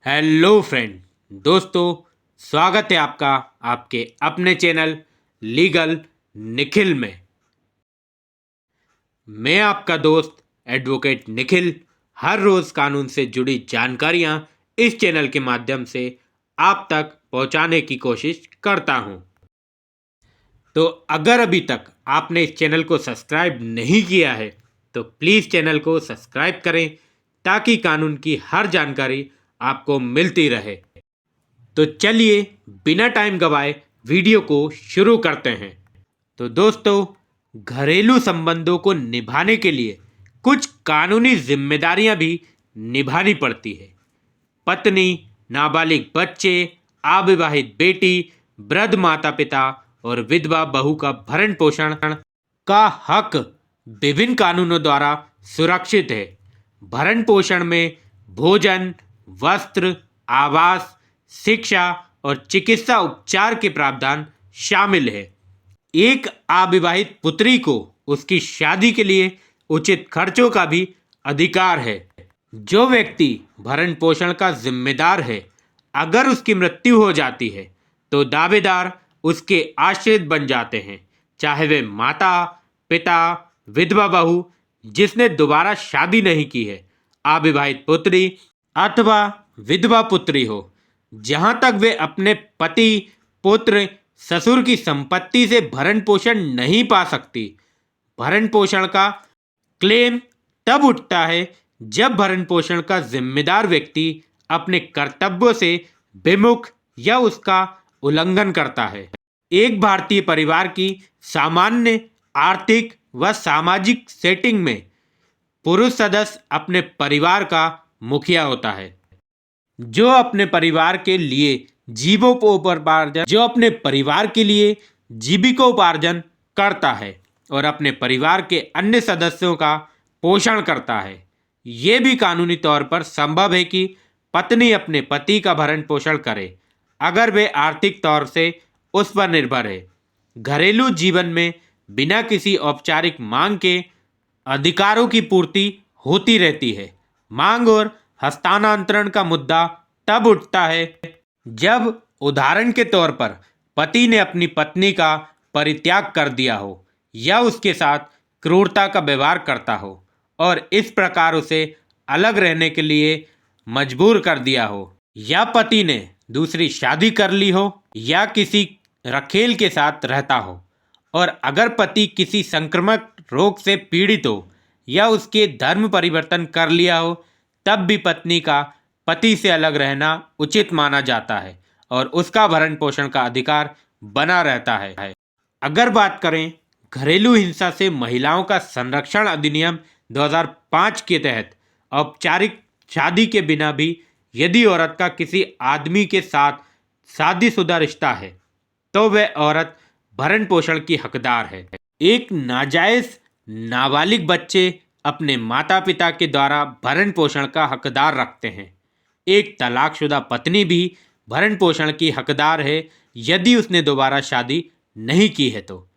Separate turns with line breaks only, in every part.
Hello friend, दोस्तों, स्वागत है आपका आपके अपने चैनल लीगल निखिल में। मैं आपका दोस्त एडवोकेट निखिल हर रोज कानून से जुड़ी जानकारियां इस चैनल के माध्यम से आप तक पहुंचाने की कोशिश करता हूं। तो अगर अभी तक आपने इस चैनल को सब्सक्राइब नहीं किया है तो प्लीज़ चैनल को सब्सक्राइब करें ताकि कानून की हर जानकारी आपको मिलती रहे। तो चलिए बिना टाइम गवाए वीडियो को शुरू करते हैं। तो दोस्तों, घरेलू संबंधों को निभाने के लिए कुछ कानूनी जिम्मेदारियां भी निभानी पड़ती है। पत्नी, नाबालिग बच्चे, अविवाहित बेटी, वृद्ध माता पिता और विधवा बहू का भरण पोषण का हक विभिन्न कानूनों द्वारा सुरक्षित है। भरण पोषण में भोजन, वस्त्र, आवास, शिक्षा और चिकित्सा उपचार के प्रावधान शामिल है। एक अविवाहित पुत्री को उसकी शादी के लिए उचित खर्चों का भी अधिकार है। जो व्यक्ति भरण पोषण का जिम्मेदार है, अगर उसकी मृत्यु हो जाती है तो दावेदार उसके आश्रित बन जाते हैं, चाहे वे माता, पिता, विधवा बहू जिसने दोबारा शादी नहीं की है, अविवाहित पुत्री अथवा विधवा पुत्री हो। जहां तक वे अपने पति, पुत्र, ससुर की संपत्ति से भरण पोषण नहीं पा सकती, भरण पोषण का क्लेम तब उठता है जब भरण पोषण का जिम्मेदार व्यक्ति अपने कर्तव्यों से विमुख या उसका उल्लंघन करता है। एक भारतीय परिवार की सामान्य आर्थिक व सामाजिक सेटिंग में पुरुष सदस्य अपने परिवार का मुखिया होता है, जो अपने परिवार के लिए जीविकोपार्जन करता है और अपने परिवार के अन्य सदस्यों का पोषण करता है। ये भी कानूनी तौर पर संभव है कि पत्नी अपने पति का भरण पोषण करे अगर वे आर्थिक तौर से उस पर निर्भर है। घरेलू जीवन में बिना किसी औपचारिक मांग के अधिकारों की पूर्ति होती रहती है। मांग और हस्तांतरण का मुद्दा तब उठता है जब उदाहरण के तौर पर पति ने अपनी पत्नी का परित्याग कर दिया हो या उसके साथ क्रूरता का व्यवहार करता हो और इस प्रकार उसे अलग रहने के लिए मजबूर कर दिया हो, या पति ने दूसरी शादी कर ली हो या किसी रखेल के साथ रहता हो। और अगर पति किसी संक्रामक रोग से पीड़ित हो या उसके धर्म परिवर्तन कर लिया हो, तब भी पत्नी का पति से अलग रहना उचित माना जाता है और उसका भरण पोषण का अधिकार बना रहता है। अगर बात करें घरेलू हिंसा से महिलाओं का संरक्षण अधिनियम 2005 के तहत, औपचारिक शादी के बिना भी यदि औरत का किसी आदमी के साथ शादीशुदा रिश्ता है तो वह औरत भरण पोषण की हकदार है। एक नाजायज नाबालिग बच्चे अपने माता पिता के द्वारा भरण पोषण का हकदार रखते हैं। एक तलाकशुदा पत्नी भी भरण पोषण की हकदार है यदि उसने दोबारा शादी नहीं की है तो।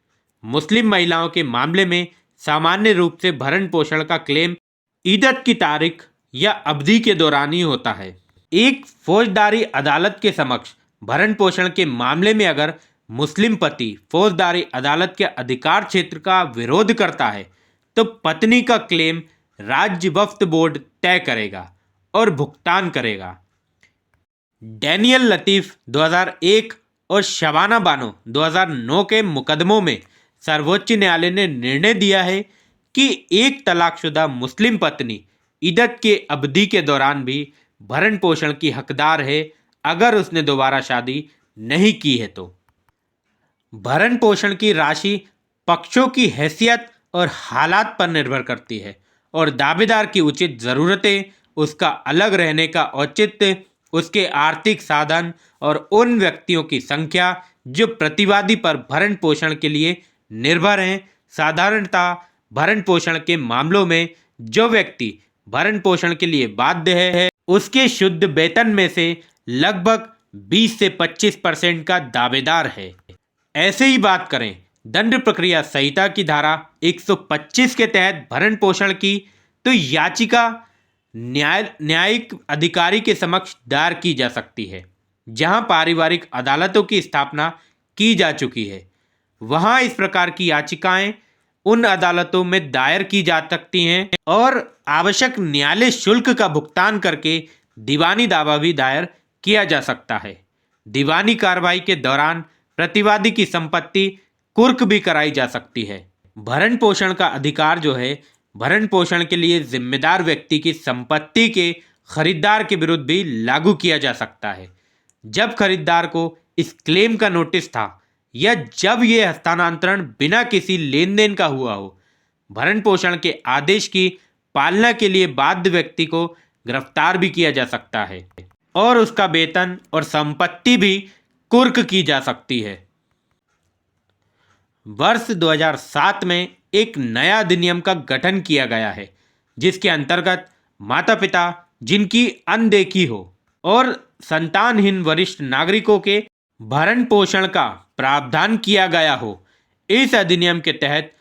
मुस्लिम महिलाओं के मामले में सामान्य रूप से भरण पोषण का क्लेम इद्दत की तारीख या अवधि के दौरान ही होता है। एक फौजदारी अदालत के समक्ष भरण पोषण के मामले में अगर मुस्लिम पति फौजदारी अदालत के अधिकार क्षेत्र का विरोध करता है तो पत्नी का क्लेम राज्य वक्फ बोर्ड तय करेगा और भुगतान करेगा। डैनियल लतीफ़ 2001 और शबाना बानो 2009 के मुकदमों में सर्वोच्च न्यायालय ने निर्णय दिया है कि एक तलाकशुदा मुस्लिम पत्नी इद्दत के अवधि के दौरान भी भरण पोषण की हकदार है अगर उसने दोबारा शादी नहीं की है तो। भरण पोषण की राशि पक्षों की हैसियत और हालात पर निर्भर करती है और दावेदार की उचित ज़रूरतें, उसका अलग रहने का औचित्य, उसके आर्थिक साधन और उन व्यक्तियों की संख्या जो प्रतिवादी पर भरण पोषण के लिए निर्भर हैं। साधारणतः भरण पोषण के मामलों में जो व्यक्ति भरण पोषण के लिए बाध्य है उसके शुद्ध वेतन में से लगभग 20 से 25% का दावेदार है। ऐसे ही बात करें दंड प्रक्रिया संहिता की धारा 125 के तहत भरण पोषण की, तो याचिका न्यायिक अधिकारी के समक्ष दायर की जा सकती है। जहां पारिवारिक अदालतों की स्थापना की जा चुकी है, वहां इस प्रकार की याचिकाएं उन अदालतों में दायर की जा सकती हैं और आवश्यक न्यायालय शुल्क का भुगतान करके दीवानी दावा भी दायर किया जा सकता है। दीवानी कार्रवाई के दौरान प्रतिवादी की संपत्ति कुर्क भी कराई जा सकती है। भरण पोषण का अधिकार जो है, भरण पोषण के लिए जिम्मेदार व्यक्ति की संपत्ति के खरीदार के विरुद्ध भी लागू किया जा सकता है। जब खरीदार को इस क्लेम का नोटिस था या जब यह हस्तांतरण बिना किसी लेन देन का हुआ हो, भरण पोषण के आदेश की पालना के लिए बाध्य व्यक्ति को गिरफ्तार भी किया जा सकता है और उसका वेतन और संपत्ति भी कुर्क की जा सकती है। वर्ष 2007 में एक नया अधिनियम का गठन किया गया है, जिसके अंतर्गत माता पिता जिनकी अनदेखी हो और संतानहीन वरिष्ठ नागरिकों के भरण पोषण का प्रावधान किया गया हो, इस अधिनियम के तहत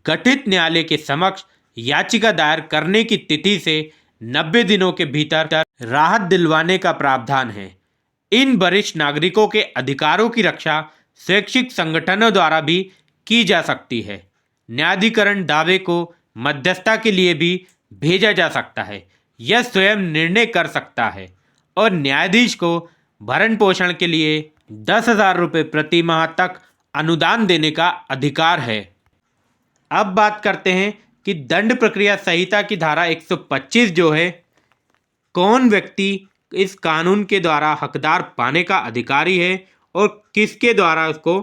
गठित न्यायालय के समक्ष याचिका दायर करने की तिथि से 90 दिनों के भीतर राहत दिलवाने का प्रावधान है। इन वरिष्ठ नागरिकों के अधिकारों की रक्षा शैक्षिक संगठनों द्वारा भी की जा सकती है। न्यायाधिकरण दावे को मध्यस्थता के लिए भी भेजा जा सकता है। यह स्वयं निर्णय कर सकता है और न्यायाधीश को भरण पोषण के लिए 10,000 रुपये प्रति माह तक अनुदान देने का अधिकार है। अब बात करते हैं कि दंड प्रक्रिया संहिता की धारा 125 जो है, कौन व्यक्ति इस कानून के द्वारा हकदार पाने का अधिकारी है और किसके द्वारा उसको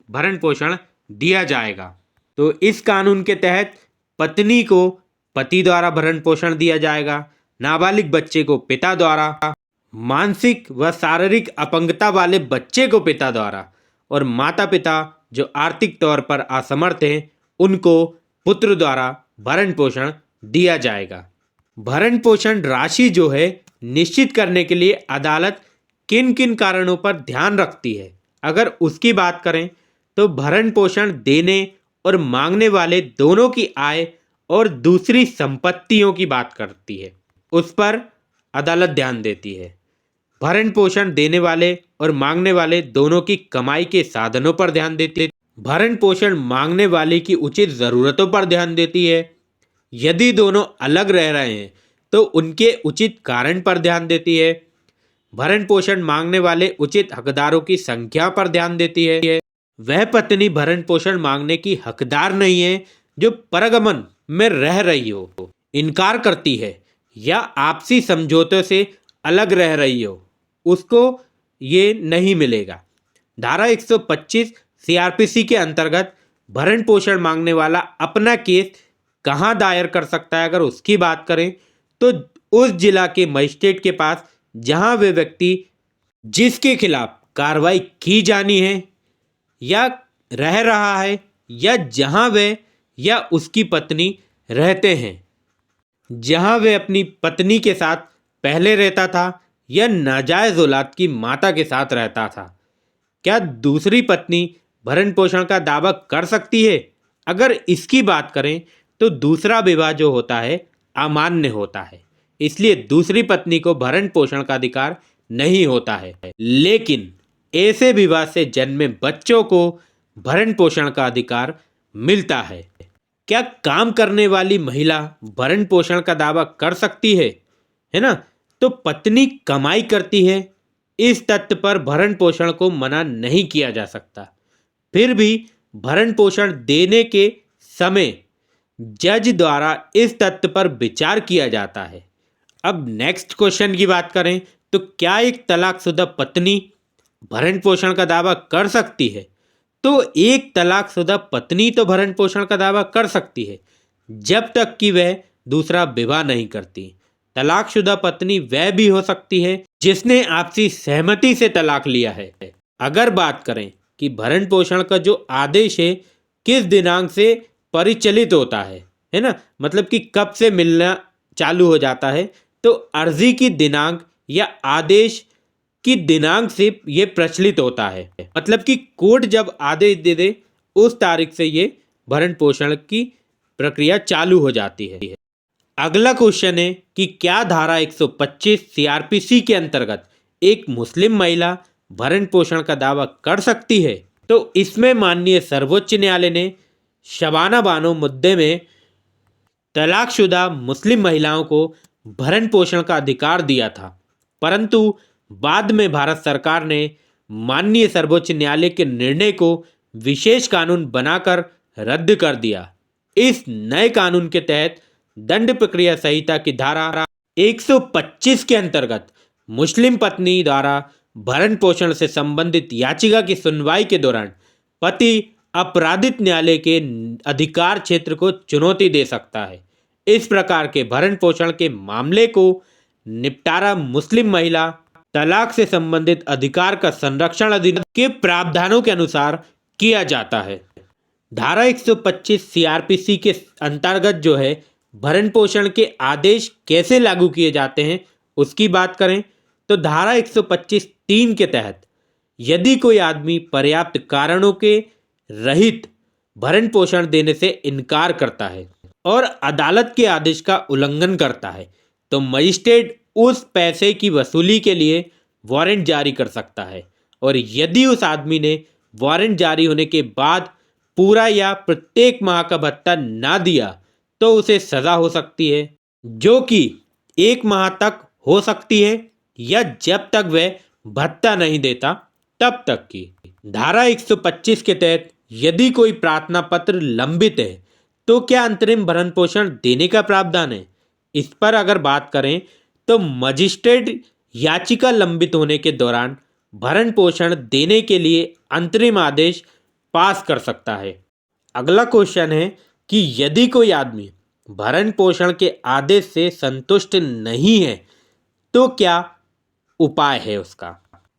भरण पोषण दिया जाएगा। तो इस कानून के तहत पत्नी को पति द्वारा भरण पोषण दिया जाएगा, नाबालिग बच्चे को पिता द्वारा, मानसिक व शारीरिक अपंगता वाले बच्चे को पिता द्वारा और माता पिता जो आर्थिक तौर पर असमर्थ हैं उनको पुत्र द्वारा भरण पोषण दिया जाएगा। भरण पोषण राशि जो है निश्चित करने के लिए अदालत किन किन कारणों पर ध्यान रखती है, अगर उसकी बात करें तो भरण पोषण देने और मांगने वाले दोनों की आय और दूसरी संपत्तियों की बात करती है, उस पर अदालत ध्यान देती है। भरण पोषण देने वाले और मांगने वाले दोनों की कमाई के साधनों पर ध्यान देती है। भरण पोषण मांगने वाले की उचित ज़रूरतों पर ध्यान देती है। यदि दोनों अलग रह रहे हैं तो उनके उचित कारण पर ध्यान देती है। भरण पोषण मांगने वाले उचित हकदारों की संख्या पर ध्यान देती है। वह पत्नी भरण पोषण मांगने की हकदार नहीं है जो परगमन में रह रही हो, इनकार करती है या आपसी समझौते से अलग रह रही हो, उसको ये नहीं मिलेगा। धारा 125 सीआरपीसी के अंतर्गत भरण पोषण मांगने वाला अपना केस कहाँ दायर कर सकता है, अगर उसकी बात करें तो उस जिला के मजिस्ट्रेट के पास जहाँ वे व्यक्ति जिसके खिलाफ कार्रवाई की जानी है या रह रहा है या जहाँ वे या उसकी पत्नी रहते हैं, जहाँ वे अपनी पत्नी के साथ पहले रहता था या नाजायज़ औलाद की माता के साथ रहता था। क्या दूसरी पत्नी भरण पोषण का दावा कर सकती है? अगर इसकी बात करें तो दूसरा विवाह जो होता है अमान्य होता है, इसलिए दूसरी पत्नी को भरण पोषण का अधिकार नहीं होता है। लेकिन ऐसे विवाह से जन्मे बच्चों को भरण पोषण का अधिकार मिलता है। क्या काम करने वाली महिला भरण पोषण का दावा कर सकती है ना? तो पत्नी कमाई करती है, इस तथ्य पर भरण पोषण को मना नहीं किया जा सकता। फिर भी भरण पोषण देने के समय जज द्वारा इस तथ्य पर विचार किया जाता है। अब नेक्स्ट क्वेश्चन की बात करें तो क्या एक तलाकशुदा पत्नी भरण पोषण का दावा कर सकती है? तो एक तलाकशुदा पत्नी तो भरण पोषण का दावा कर सकती है जब तक कि वह दूसरा विवाह नहीं करती। तलाकशुदा पत्नी वह भी हो सकती है जिसने आपसी सहमति से तलाक लिया है। अगर बात करें कि भरण पोषण का जो आदेश है किस दिनांक से परिचालित होता है ना, मतलब कि कब से मिलना चालू हो जाता है, तो अर्जी की दिनांक या आदेश की दिनांक से ये प्रचलित होता है। मतलब कि कोर्ट जब आदेश दे दे उस तारीख से ये भरण पोषण की प्रक्रिया चालू हो जाती है। अगला क्वेश्चन है कि क्या धारा 125 सीआरपीसी के अंतर्गत एक मुस्लिम महिला भरण पोषण का दावा कर सकती है? तो इसमें माननीय सर्वोच्च न्यायालय ने शबाना बानो मुद्दे में तलाकशुदा मुस्लिम महिलाओं को भरण पोषण का अधिकार दिया था, परंतु बाद में भारत सरकार ने माननीय सर्वोच्च न्यायालय के निर्णय को विशेष कानून बनाकर रद्द कर दिया। इस नए कानून के तहत दंड प्रक्रिया संहिता की धारा 125 के अंतर्गत मुस्लिम पत्नी द्वारा भरण पोषण से संबंधित याचिका की सुनवाई के दौरान पति अपराधित न्यायालय के अधिकार क्षेत्र को चुनौती दे सकता है। इस प्रकार के भरण पोषण के मामले को निपटारा मुस्लिम महिला तलाक से संबंधित अधिकार का संरक्षण अधिनियम के प्रावधानों के अनुसार किया जाता है। धारा 125 सीआरपीसी के अंतर्गत जो है भरण पोषण के आदेश कैसे लागू किए जाते हैं उसकी बात करें तो धारा 125(3) के तहत यदि कोई आदमी पर्याप्त कारणों के रहित भरण पोषण देने से इनकार करता है और अदालत के आदेश का उल्लंघन करता है तो मजिस्ट्रेट उस पैसे की वसूली के लिए वारंट जारी कर सकता है, और यदि उस आदमी ने वारंट जारी होने के बाद पूरा या प्रत्येक माह का भत्ता ना दिया तो उसे सज़ा हो सकती है, जो कि 1 माह तक हो सकती है या जब तक वह भत्ता नहीं देता तब तक की। धारा 125 के तहत यदि कोई प्रार्थना पत्र लंबित है तो क्या अंतरिम भरण पोषण देने का प्रावधान है? इस पर अगर बात करें तो मजिस्ट्रेट याचिका लंबित होने के दौरान भरण पोषण देने के लिए अंतरिम आदेश पास कर सकता है। अगला क्वेश्चन है कि यदि कोई आदमी भरण पोषण के आदेश से संतुष्ट नहीं है तो क्या उपाय है उसका?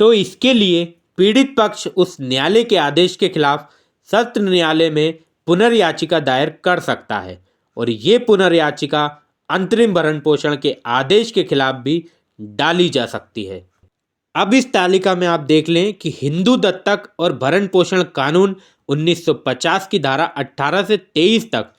तो इसके लिए पीड़ित पक्ष उस न्यायालय के आदेश के खिलाफ सत्र न्यायालय में पुनर्याचिका दायर कर सकता है, और ये पुनर्याचिका अंतरिम भरण पोषण के आदेश के खिलाफ भी डाली जा सकती है। अब इस तालिका में आप देख लें कि हिंदू दत्तक और भरण पोषण कानून 1950 की धारा 18 से 23 तक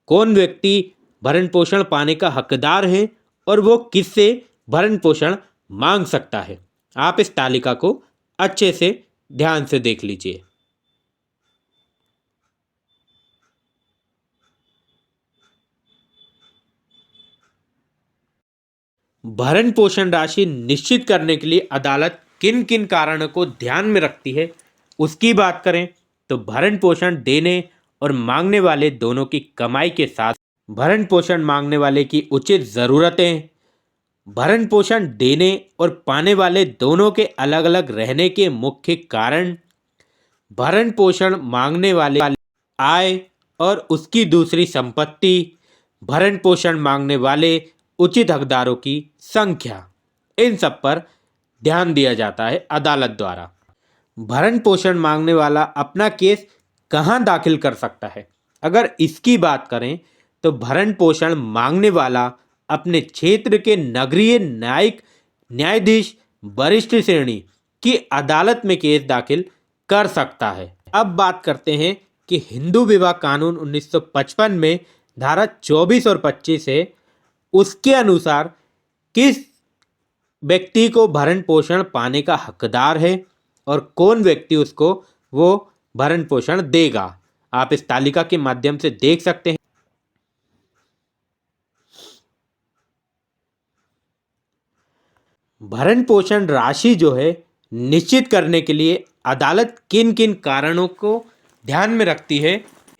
कौन व्यक्ति भरण पोषण पाने का हकदार है और वो किससे भरण पोषण मांग सकता है। आप इस तालिका को अच्छे से ध्यान से देख लीजिए। भरण पोषण राशि निश्चित करने के लिए अदालत किन किन कारणों को ध्यान में रखती है उसकी बात करें तो भरण पोषण देने और मांगने वाले दोनों की कमाई के साथ भरण पोषण मांगने वाले की उचित ज़रूरतें, भरण पोषण देने और पाने वाले दोनों के अलग अलग रहने के मुख्य कारण, भरण पोषण मांगने वाले आय और उसकी दूसरी संपत्ति, भरण पोषण मांगने वाले उचित हकदारों की संख्या, इन सब पर ध्यान दिया जाता है अदालत द्वारा। भरण पोषण मांगने वाला अपना केस कहाँ दाखिल कर सकता है? अगर इसकी बात करें तो भरण पोषण मांगने वाला अपने क्षेत्र के नगरीय न्यायिक न्यायाधीश वरिष्ठ श्रेणी की अदालत में केस दाखिल कर सकता है। अब बात करते हैं कि हिंदू विवाह कानून 1955 में धारा 24 और 25 है, उसके अनुसार किस व्यक्ति को भरण पोषण पाने का हकदार है और कौन व्यक्ति उसको वो भरण पोषण देगा। आप इस तालिका के माध्यम से देख सकते हैं। भरण पोषण राशि जो है निश्चित करने के लिए अदालत किन किन कारणों को ध्यान में रखती है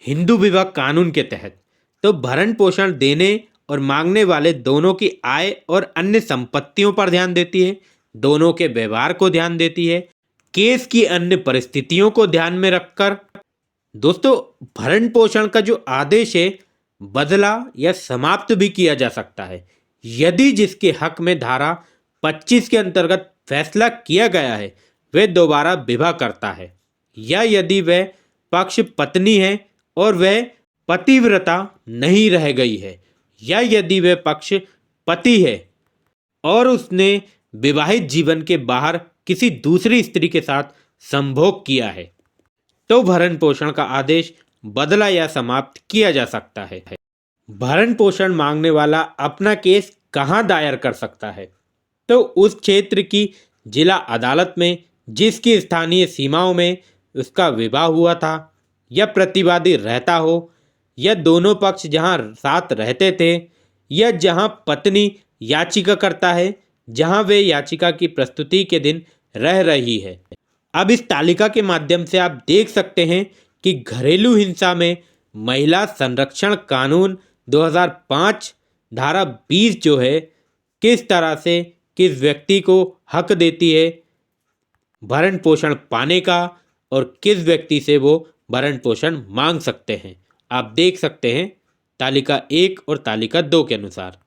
हिंदू विवाह कानून के तहत? तो भरण पोषण देने और मांगने वाले दोनों की आय और अन्य संपत्तियों पर ध्यान देती है, दोनों के व्यवहार को ध्यान देती है, केस की अन्य परिस्थितियों को ध्यान में रखकर दोस्तों भरण पोषण का जो आदेश है बदला या समाप्त भी किया जा सकता है यदि जिसके हक में धारा 25 के अंतर्गत फैसला किया गया है वह दोबारा विवाह करता है, या यदि वह पक्ष पत्नी है और वह पतिव्रता नहीं रह गई है, या यदि वह पक्ष पति है और उसने विवाहित जीवन के बाहर किसी दूसरी स्त्री के साथ संभोग किया है, तो भरण पोषण का आदेश बदला या समाप्त किया जा सकता है। भरण पोषण मांगने वाला अपना केस कहाँ दायर कर सकता है? तो उस क्षेत्र की जिला अदालत में जिसकी स्थानीय सीमाओं में उसका विवाह हुआ था, या प्रतिवादी रहता हो, या दोनों पक्ष जहां साथ रहते थे, या जहां पत्नी याचिका करता है, जहां वे याचिका की प्रस्तुति के दिन रह रही है। अब इस तालिका के माध्यम से आप देख सकते हैं कि घरेलू हिंसा में महिला संरक्षण कानून 2005 धारा 20 जो है, किस तरह से किस व्यक्ति को हक देती है भरण पोषण पाने का, और किस व्यक्ति से वो भरण पोषण मांग सकते हैं। आप देख सकते हैं तालिका 1 और तालिका 2 के अनुसार।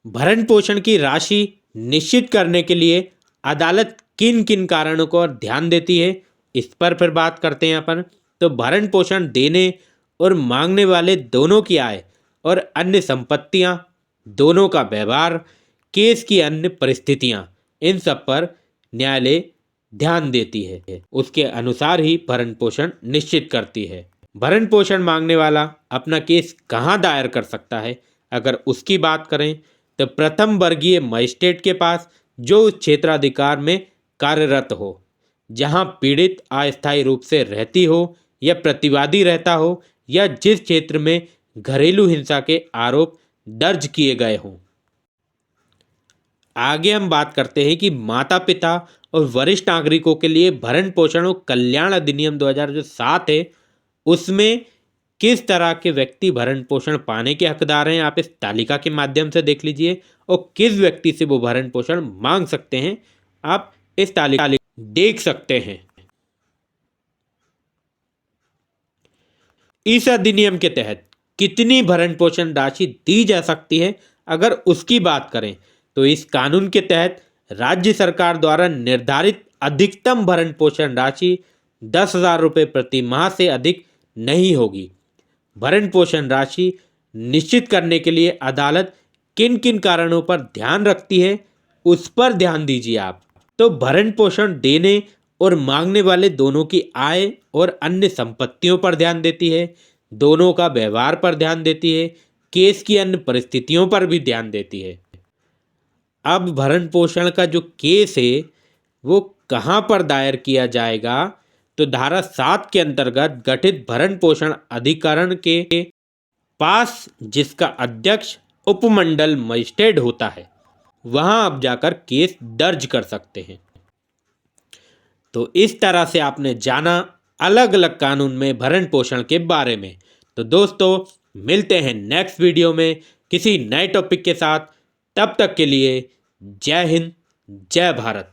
भरण पोषण की राशि निश्चित करने के लिए अदालत किन किन कारणों को ध्यान देती है, इस पर फिर बात करते हैं अपन। तो भरण पोषण देने और मांगने वाले दोनों की आय और अन्य संपत्तियां, दोनों का व्यवहार, केस की अन्य परिस्थितियां, इन सब पर न्यायालय ध्यान देती है। उसके अनुसार ही भरण पोषण निश्चित करती है। भरण पोषण मांगने वाला अपना केस कहाँ दायर कर सकता है? अगर उसकी बात करें तो प्रथम वर्गीय मजिस्ट्रेट के पास जो उस क्षेत्राधिकार में कार्यरत हो, जहां पीड़ित अस्थायी रूप से रहती हो या प्रतिवादी रहता हो, या जिस क्षेत्र में घरेलू हिंसा के आरोप दर्ज किए गए हों। आगे हम बात करते हैं कि माता पिता और वरिष्ठ नागरिकों के लिए भरण पोषण और कल्याण अधिनियम 2007 है, उसमें किस तरह के व्यक्ति भरण पोषण पाने के हकदार हैं। आप इस तालिका के माध्यम से देख लीजिए, और किस व्यक्ति से वो भरण पोषण मांग सकते हैं, आप इस तालिका देख सकते हैं। इस अधिनियम के तहत कितनी भरण पोषण राशि दी जा सकती है, अगर उसकी बात करें तो इस कानून के तहत राज्य सरकार द्वारा निर्धारित अधिकतम भरण पोषण राशि 10,000 रुपये प्रति माह से अधिक नहीं होगी। भरण पोषण राशि निश्चित करने के लिए अदालत किन किन कारणों पर ध्यान रखती है, उस पर ध्यान दीजिए आप। तो भरण पोषण देने और मांगने वाले दोनों की आय और अन्य संपत्तियों पर ध्यान देती है, दोनों का व्यवहार पर ध्यान देती है, केस की अन्य परिस्थितियों पर भी ध्यान देती है। अब भरण पोषण का जो केस है वो कहाँ पर दायर किया जाएगा? तो धारा 7 के अंतर्गत गठित भरण पोषण अधिकरण के पास, जिसका अध्यक्ष उपमंडल मजिस्ट्रेट होता है, वहां आप जाकर केस दर्ज कर सकते हैं। तो इस तरह से आपने जाना अलग अलग कानून में भरण पोषण के बारे में। तो दोस्तों, मिलते हैं नेक्स्ट वीडियो में किसी नए टॉपिक के साथ। तब तक के लिए जय हिंद, जय भारत।